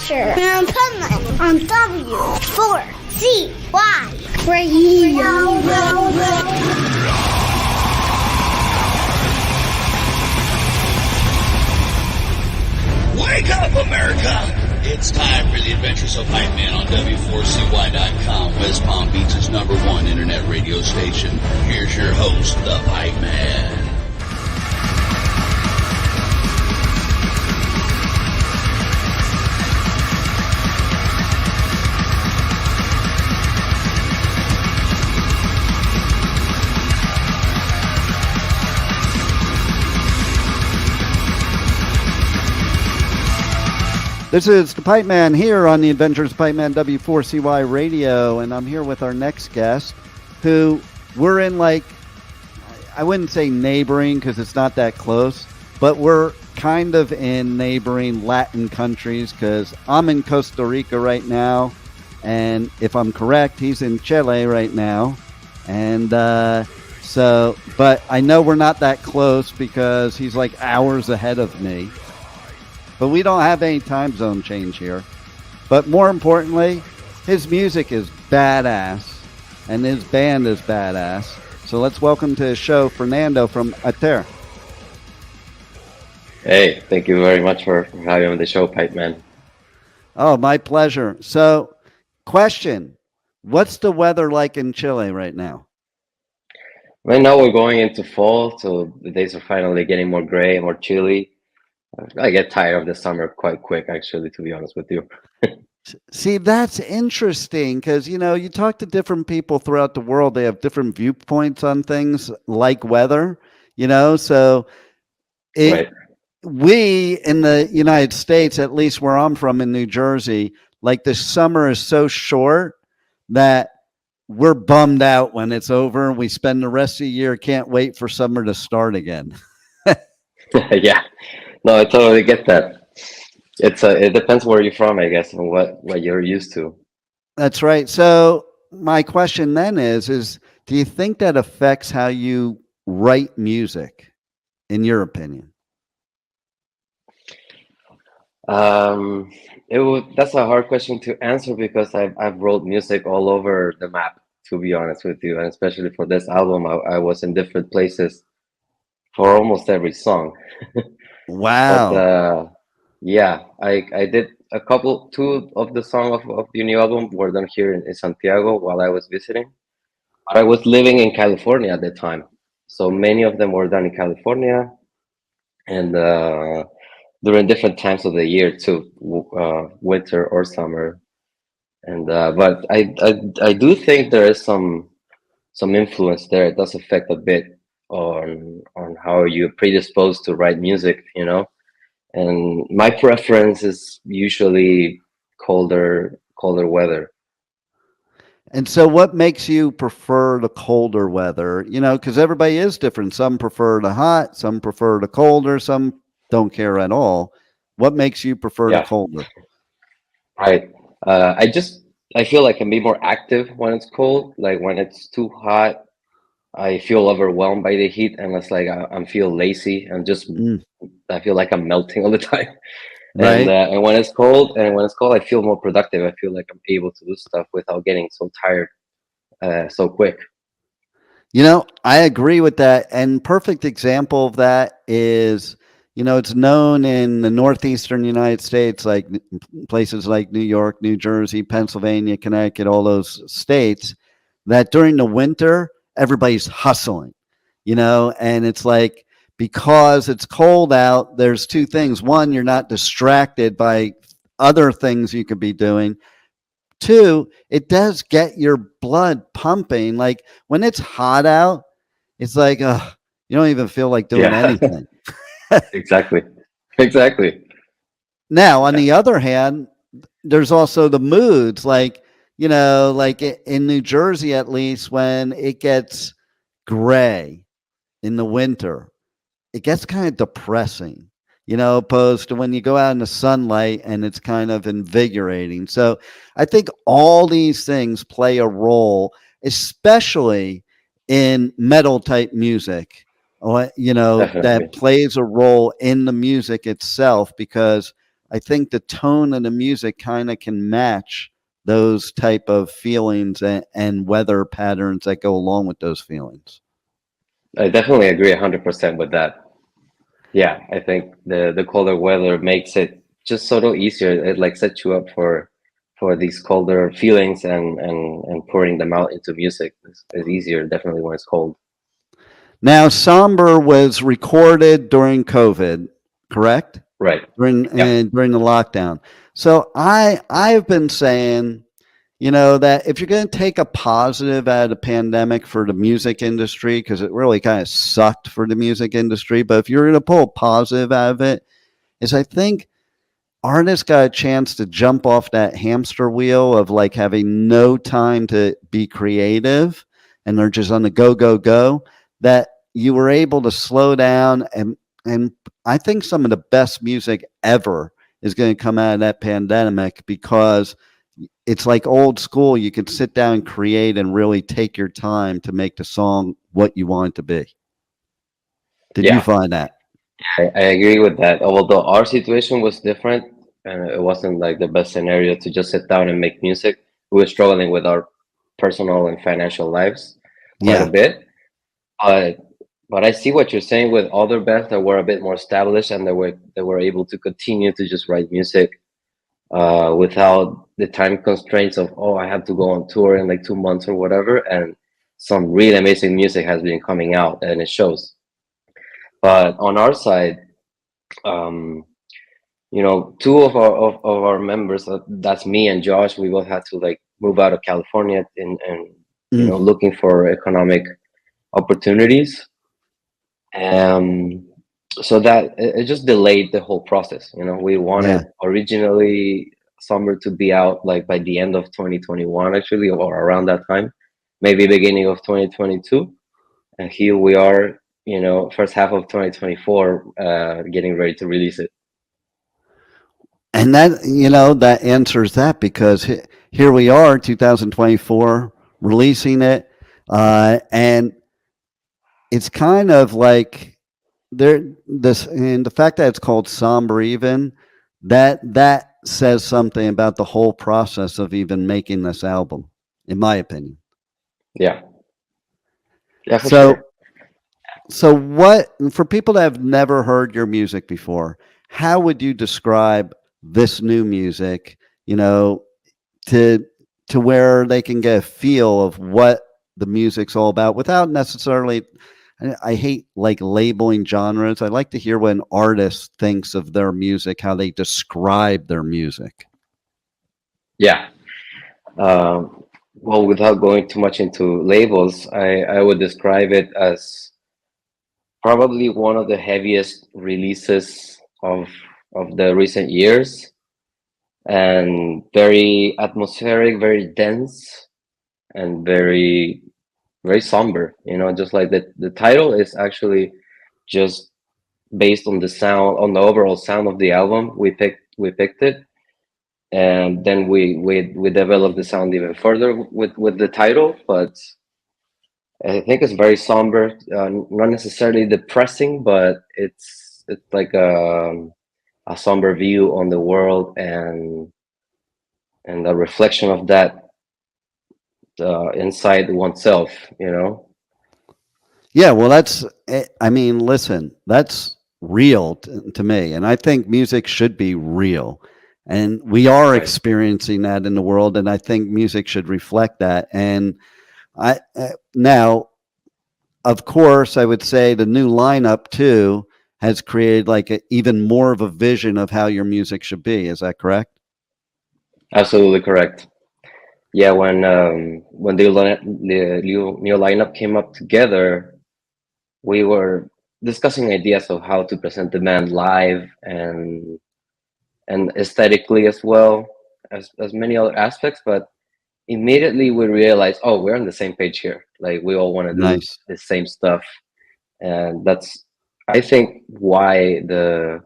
Adventure and Pipeman on W4CY Radio. Wake up, America! It's time for the Adventures of Pipeman on W4CY.com, West Palm Beach's #1 internet radio station. Here's your host, the Pipeman. This is the Pipeman here on the Adventures of Pipeman W4CY Radio, and I'm here with our next guest, who we're in, like, I wouldn't say neighboring because it's not that close, but we're kind of in neighboring Latin countries because I'm in Costa Rica right now, and if I'm correct, he's in Chile right now, and but I know we're not that close because he's like hours ahead of me. But we don't have any time zone change here. But more importantly, his music is badass, and his band is badass. So let's welcome to the show Fernando from Ater. Hey, thank you very much for having me on the show, Pipeman. Oh, my pleasure. So, question, what's the weather like in Chile right now? Right now we're going into fall, so the days are finally getting more gray and more chilly. I get tired of the summer quite quick, actually, to be honest with you. See, that's interesting because, you know, you talk to different people throughout the world. They have different viewpoints on things like weather, you know, so Right. we in the United States, at least where I'm from in New Jersey, like the summer is so short that we're bummed out when it's over. We spend the rest of the year, can't wait for summer to start again. Yeah. No, I totally get that. It depends where you're from, I guess, and what you're used to. That's right. So my question then is do you think that affects how you write music, in your opinion? That's a hard question to answer because I've wrote music all over the map, to be honest with you, and especially for this album, I was in different places for almost every song. Wow. But yeah, I did two of the songs of the new album were done here in Santiago while I was visiting. But I was living in California at the time, so many of them were done in California, and during different times of the year too, winter or summer. And but I do think there is some influence there. It does affect a bit on how you're predisposed to write music, you know. And my preference is usually colder weather. And so what makes you prefer the colder weather? You know, because everybody is different. Some prefer the hot, some prefer the colder, some don't care at all. What makes you prefer the colder? Right. I feel like I can be more active when it's cold. Like when it's too hot, I feel overwhelmed by the heat, and it's like I feel lazy and just I feel like I'm melting all the time. Right. And when it's cold, I feel more productive. I feel like I'm able to do stuff without getting so tired so quick. You know, I agree with that. And perfect example of that is, you know, it's known in the northeastern United States, like places like New York, New Jersey, Pennsylvania, Connecticut, all those states, that during the winter, everybody's hustling, you know, and it's like, because it's cold out, there's two things. One, you're not distracted by other things you could be doing. Two, it does get your blood pumping. Like when it's hot out, it's like, you don't even feel like doing anything. Exactly. Now, on the other hand, there's also the moods, like, you know, like in New Jersey, at least, when it gets gray in the winter, it gets kind of depressing, you know, opposed to when you go out in the sunlight and it's kind of invigorating. So I think all these things play a role, especially in metal type music, you know, Definitely. that plays a role in the music itself, because I think the tone of the music kind of can match those type of feelings and weather patterns that go along with those feelings. I definitely agree 100% with that. Yeah, I think the colder weather makes it just sort of easier. It like sets you up for these colder feelings, and pouring them out into music is easier definitely when it's cold. Now, Somber was recorded during COVID, correct? Right. During the lockdown. So I've been saying, that if you're going to take a positive out of the pandemic for the music industry, because it really kind of sucked for the music industry, but if you're going to pull a positive out of it, is I think artists got a chance to jump off that hamster wheel of like having no time to be creative, and they're just on the go, go, go, that you were able to slow down. And I think some of the best music ever is going to come out of that pandemic, because it's like old school. You can sit down and create and really take your time to make the song what you want it to be. Did you find that? I agree with that. Although our situation was different, and it wasn't like the best scenario to just sit down and make music. We were struggling with our personal and financial lives quite a bit. But I see what you're saying with other bands that were a bit more established, and they were able to continue to just write music without the time constraints of, oh, I have to go on tour in like 2 months or whatever. And some really amazing music has been coming out, and it shows. But on our side, two of our members, that's me and Josh, we both had to like move out of California and looking for economic opportunities. So that it just delayed the whole process. We wanted originally Somber to be out like by the end of 2021, actually, or around that time, maybe beginning of 2022. And here we are, first half of 2024, getting ready to release it. And that, that answers that, because here we are, 2024, releasing it. And it's kind of like and the fact that it's called Somber, even that says something about the whole process of even making this album, in my opinion. Yeah. Yeah, for So, sure. So what, for people that have never heard your music before, how would you describe this new music, to where they can get a feel of what the music's all about without necessarily, I hate like labeling genres. I like to hear when an artist thinks of their music, how they describe their music. Yeah. Well, without going too much into labels, I would describe it as probably one of the heaviest releases of the recent years, and very atmospheric, very dense, and very very somber. Just like the title is actually just based on the sound, on the overall sound of the album. We picked it, and then we developed the sound even further with the title. But I think it's very somber, not necessarily depressing, but it's like a somber view on the world, and a reflection of that inside oneself. Yeah, well, listen, that's real to me, and I think music should be real, and we are experiencing that in the world, and I think music should reflect that. And now, of course, I would say the new lineup too has created like even more of a vision of how your music should be. Is that correct? Absolutely correct. Yeah, when the new lineup came up together, we were discussing ideas of how to present the band live, and aesthetically as well as many other aspects. But immediately we realized, oh, we're on the same page here. Like, we all want to do the same stuff, and that's, I think, why the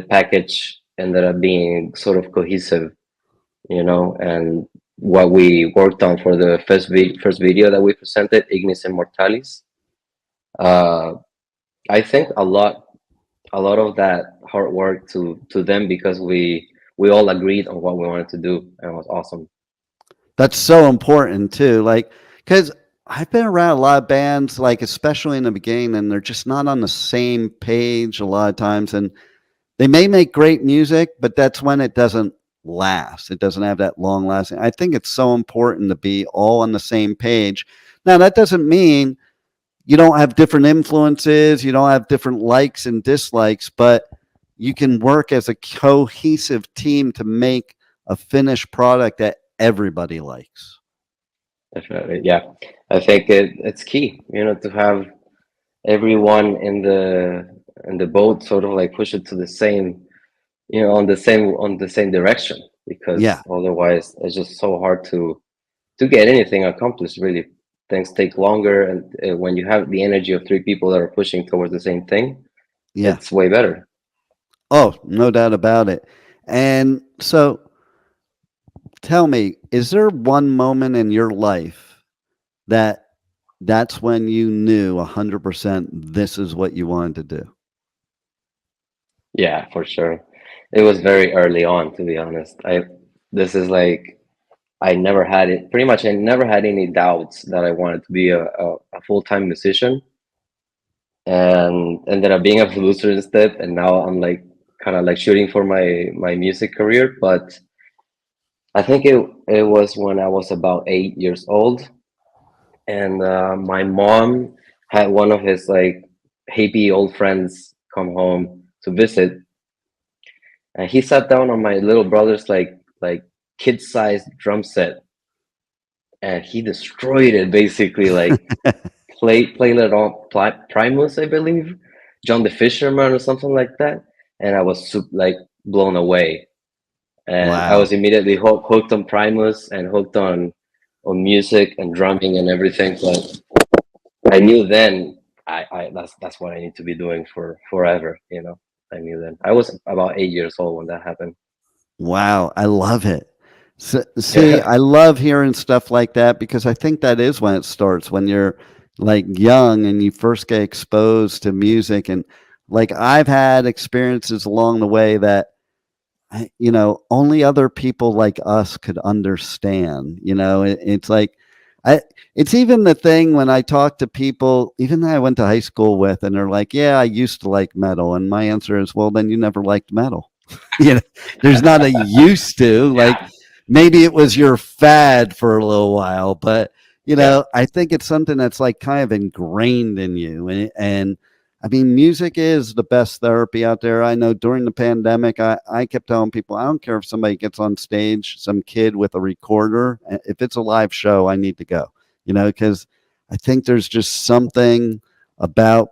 package ended up being sort of cohesive, and what we worked on for the first video that we presented, Ignis Immortalis. I think a lot a lot of that hard work to them because we all agreed on what we wanted to do, and it was awesome. That's so important too. Like, because I've been around a lot of bands, like especially in the beginning, and they're just not on the same page a lot of times. And they may make great music, but that's when it doesn't last. It doesn't have that long lasting. I think it's so important to be all on the same page. Now, that doesn't mean you don't have different influences, you don't have different likes and dislikes, but you can work as a cohesive team to make a finished product that everybody likes. Definitely, yeah. I think it's key, to have everyone in the boat sort of like push it to the same, on the same direction, because Yeah. otherwise it's just so hard to get anything accomplished. Really, things take longer, and when you have the energy of three people that are pushing towards the same thing, Yeah. it's way better. Oh, no doubt about it. And so tell me, is there one moment in your life that's when you knew 100% this is what you wanted to do? Yeah, for sure. It was very early on, to be honest. This is like I never had it. Pretty much, I never had any doubts that I wanted to be a full-time musician, and ended up being a producer instead. And now I'm like kind of like shooting for my music career. But I think it was when I was about 8 years old, and my mom had one of his like hippie old friends come home to visit, and he sat down on my little brother's like kid-sized drum set, and he destroyed it basically. Like played it on Primus, I believe, John the Fisherman or something like that, and I was like blown away. And I was Wow. immediately hooked on Primus and hooked on music and drumming and everything. But I knew then that's what I need to be doing for forever. I knew then. I was about 8 years old when that happened. Wow, I love it. See, Yeah, I love hearing stuff like that because I think that is when it starts, when you're like young and you first get exposed to music. And like I've had experiences along the way that, only other people like us could understand. It's like, I, it's even the thing when I talk to people, even that I went to high school with, and they're like, yeah, I used to like metal. And my answer is, well, then you never liked metal. you know, there's not a used to, like yeah, maybe it was your fad for a little while, but yeah, I think it's something that's like kind of ingrained in you. And I mean, music is the best therapy out there. I know during the pandemic, I kept telling people, I don't care if somebody gets on stage, some kid with a recorder, if it's a live show, I need to go, because I think there's just something about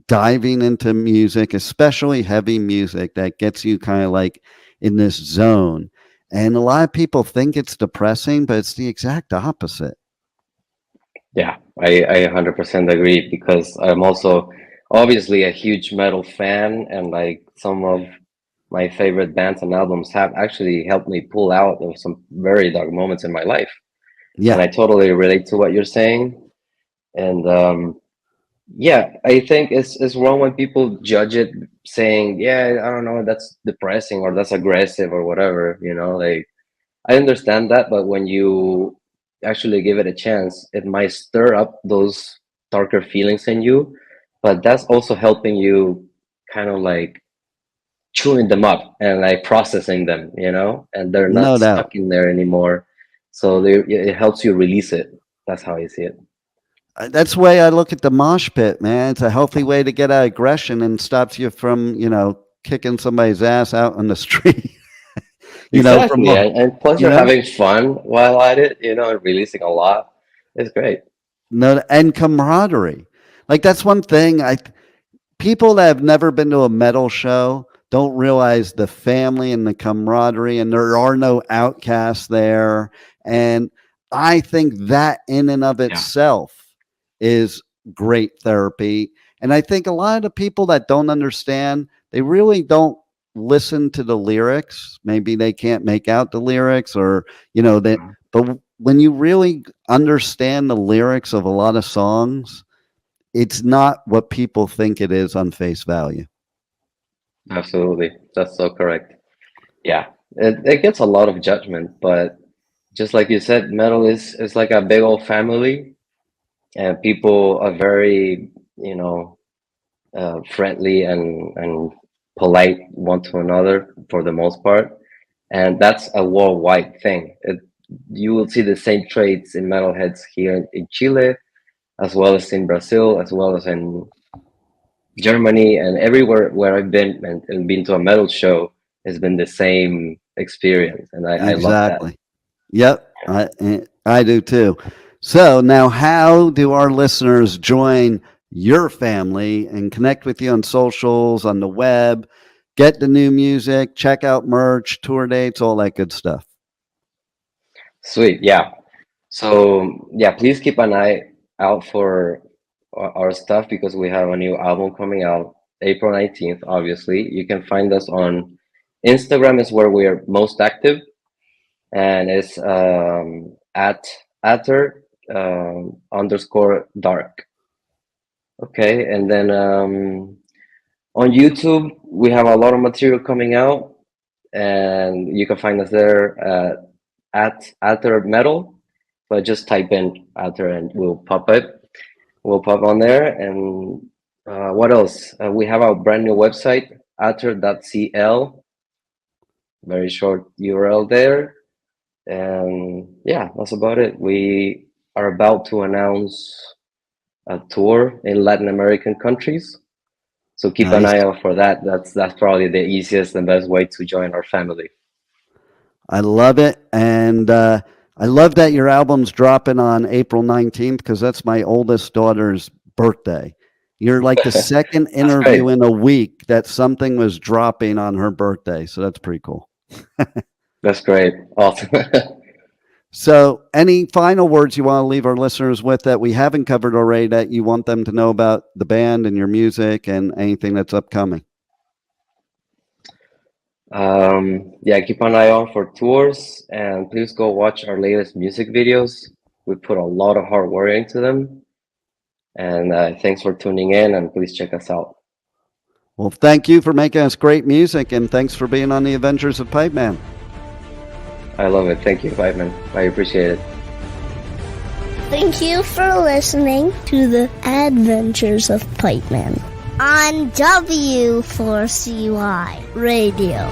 diving into music, especially heavy music, that gets you kind of like in this zone. And a lot of people think it's depressing, but it's the exact opposite. yeah. I 100% agree, because I'm also obviously a huge metal fan, and like some of my favorite bands and albums have actually helped me pull out of some very dark moments in my life. And Yeah. I totally relate to what you're saying. And yeah, I think it's wrong when people judge it, saying, yeah, I don't know, that's depressing or that's aggressive or whatever, like I understand that, but when you actually give it a chance, it might stir up those darker feelings in you, but that's also helping you kind of like chewing them up and like processing them, and they're not No doubt. stuck in there anymore. So it helps you release it. That's how I see it. That's the way I look at the mosh pit, man. It's a healthy way to get out aggression and stops you from, kicking somebody's ass out on the street, from, Exactly. And plus you you're know, having fun while at it, and releasing a lot. It's great. no, and camaraderie. Like that's one thing people that have never been to a metal show don't realize the family and the camaraderie, and there are no outcasts there. And I think that in and of Yeah. itself is great therapy. And I think a lot of the people that don't understand, they really don't listen to the lyrics. Maybe they can't make out the lyrics, or, that, but when you really understand the lyrics of a lot of songs, it's not what people think it is on face value. Absolutely. That's so correct. Yeah. It gets a lot of judgment, but just like you said, metal is like a big old family, and people are very, friendly and polite one to another for the most part. And that's a worldwide thing. You will see the same traits in metalheads here in Chile, as well as in Brazil, as well as in Germany, and everywhere where I've been and been to a metal show has been the same experience, and I love that. Exactly. Yep, I do too. So now, how do our listeners join your family and connect with you on socials, on the web, get the new music, check out merch, tour dates, all that good stuff? Sweet, yeah. So yeah, please keep an eye out for our stuff, because we have a new album coming out April 19th. Obviously, you can find us on Instagram, is where we are most active, and it's at Ater _dark. Okay, and then on YouTube we have a lot of material coming out, and you can find us there at Ater Metal. So just type in Ater and we'll pop on there. And what else? We have our brand new website, ater.cl. Very short URL there. And yeah, that's about it. We are about to announce a tour in Latin American countries, so keep an eye out for that. That's probably the easiest and best way to join our family. I love it, and I love that your album's dropping on April 19th, because that's my oldest daughter's birthday. You're like the second interview in a week that something was dropping on her birthday, so that's pretty cool. That's great. Awesome. So any final words you want to leave our listeners with that we haven't covered already, that you want them to know about the band and your music and anything that's upcoming? Yeah, keep an eye on for tours, and please go watch our latest music videos. We put a lot of hard work into them, and thanks for tuning in, and please check us out. Well, thank you for making us great music, and thanks for being on the Adventures of Pipeman. I love it. Thank you, Pipeman. I appreciate it. Thank you for listening to the Adventures of Pipeman on W4CY Radio.